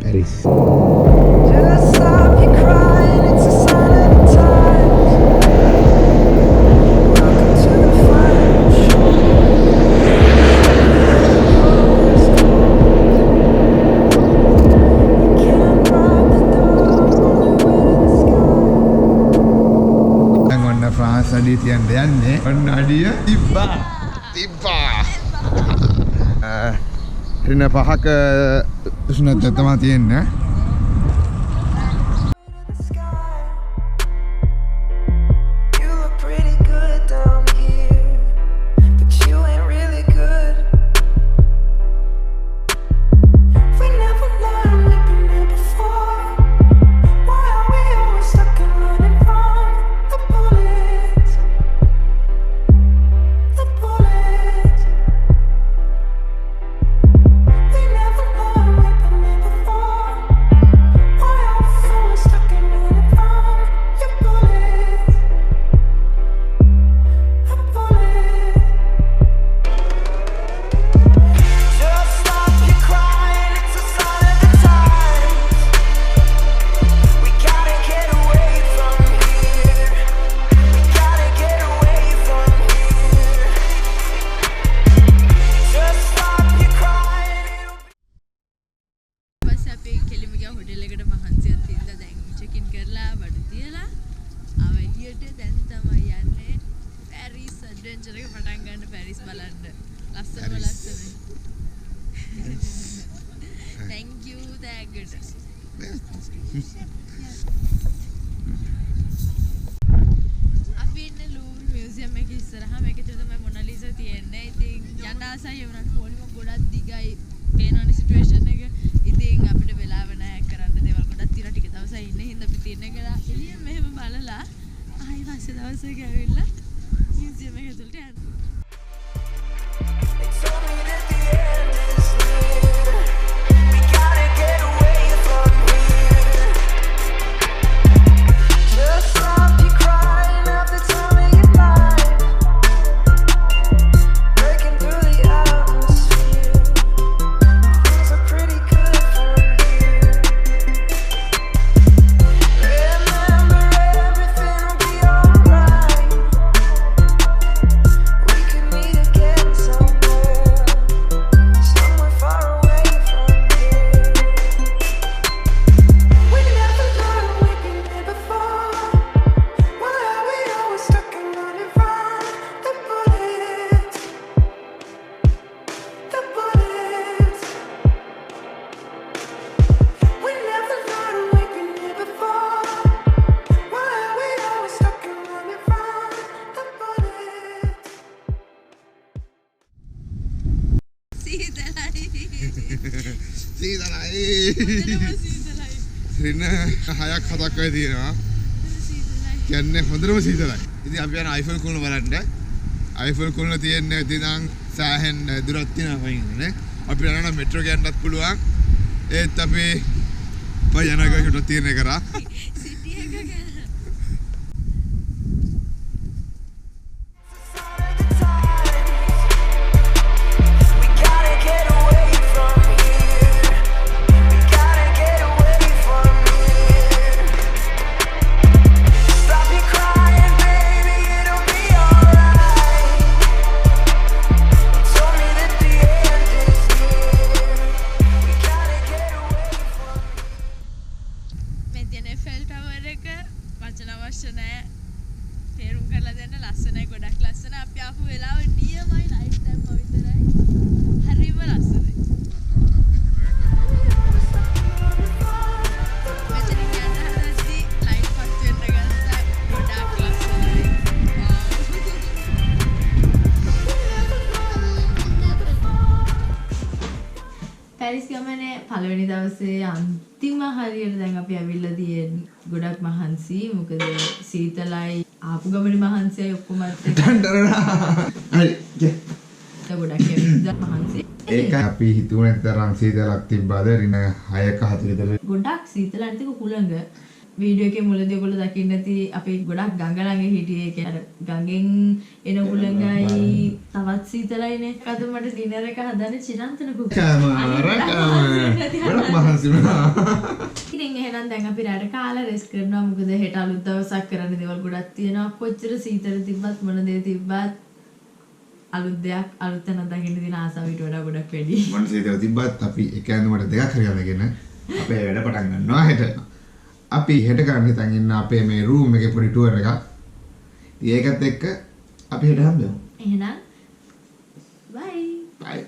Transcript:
Paris. Just stop your crying, it's a sign of the times. Welcome to the final show. Can't bribe the dawn, only way to the sky. I'm on the France Aditya and then on Nadia Tiba. Rina pahak sunat tematian ya. You look pretty good down here, but you ain't really good. We never learned, we've been here before. Why are we always stuck and running from the bullets? The bullets. We never learned, we've been here before. Why are we always stuck and running from your bullets? The bullets. Just stop your crying, it's a sign of the times. We gotta get away from here. We gotta get away from here. Just stop your crying. बस අපි කෙලිම ගියා hotel එකට මහන්සියක් තියලා දැන් check ඉන් කරලා බඩු තියලා ආව එළියට දැන් තමයි යන්නේ පැරිස් ඇඩ්වෙන්චර් එක පටන් ගන්න පැරිස් බලන්න ලස්සනම ලස්සන thank you thanks අපි ඉන්නේ ලූවර් මියුසියම් එකේ ඉස්සරහා මේකේ තමයි මොනාලිසා තියෙන්නේ ඉතින් යන්න ආසයි ඒ වුණාට ෆෝන් එක ගොඩක් දිගයි පේනවනේ සිටුේෂන් එක ඉතින් අපිට වෙලාව නැහැ කරන්න දේවල් ගොඩක් තියෙනවා ටික දවසක් ඉන්න හින්දා අපි තියෙන ගලා එළිය මෙහෙම බලලා ආයි පස්සේ දවසක ඇවිල්ලා මියුසියම් එක ඇතුළට යන්න They told me that the end is near. We gotta get away from here. Just stop your crying at the time of your life. Breaking through the atmosphere. Things are pretty good from here. Remember, everything will be alright. We could meet again somewhere far away from here. We never learned, we've been here before. Why are we always stuck and running from the bullets? The bullets. We never learned, we've been here before. Why are we always stuck and running from the bullets? සීතලයි සීතලයි. හොඳටම සීතලයි Rina hayak hatak වෙයි තියෙනවා. සීතලයි කියන්නේ හොඳටම සීතලයි. ඉතින් අපි යන iPhone කුණ බලන්න. iPhone කුණ තියෙන්නේ ඉතින් සෑහෙන් දුරක් තියෙනවා වයින්නේ. අපි යනවා මෙට්‍රෝ ගන්නත් පුළුවන්. ඒත් අපි පයනගකට තීරණය කරා. සිටි එක ගැන We gotta get away from here. We gotta get away from here. Stop your crying, baby, it'll be alright. You told me that the end is near. We gotta get away from මේ තියෙන එෆෙල් tower එක වචන අවශ්‍ය නැහැ තේරුම් කරලා දෙන්න ලස්සනයි ගොඩක් ලස්සන අපි ආපු වෙලාව නියමයි ලයිට් දැම්ම විතරයි හරිම ලස්සනයි මෙතන යන්න හදද්දි ලයිට් පත් වෙන්න ගත්තා ගොඩක් ලස්සනයි පැරිස් ගමනේ පළවෙනි දවසේ අන්තිම හරියට දැන් අපි ඇවිල්ලා තියෙන්නේ ගොඩක් මහන්සි මොකද සීතලයි ආපු ගමනේ මහන්සියයි ඔක්කොම හරි. ගොඩක් ඇවිල්ලා මහන්සි ඒක අපි හිතුවේ නැතරම් සීතලක් තිබ්බද Rina 6ක 4 විතර. ගොඩක් සීතල අනිතික කුලඟ වීඩියෝ එකේ මුලදී ඔයගොල්ලෝ දකින්න ඇති අපි ගොඩක් ගඟ ළඟ හිටියේ. ඒක අර ගඟෙන් එන උලඟයි තවත් සීතලයිනේ. අද මට ඩිනර් එක හදන්න චිරන්තන කුක්. ගොඩක් මහන්සි වුණා. ඉතින් එහෙනම් දැන් අපි රැට කාලා රෙස් කරනවා. මොකද හෙට අලුත් දවසක් කරන්න දේවල් ගොඩක් තියෙනවා. කොච්චර සීතල තිබ්බත් මොන දේ තිබ්බත් අලුත් දෙයක් අලුත් තැනක් දකින්න දින ආසාව ඊට වඩා ගොඩක් වැඩි. මොන සීතල තිබ්බත් අපි එක ඇඳුමට දෙකක් හරියනගෙන අපේ වැඩ පටන් ගන්නවා හෙට. අපි හෙට කරන්න හිතන් ඉන්න අපේ මේ රූම් එකේ පොඩි ටුවර් එකක්. ඉතින් ඒකත් එක්ක අපි හෙට හම්බෙමු. එහෙනම් බයි. බයි.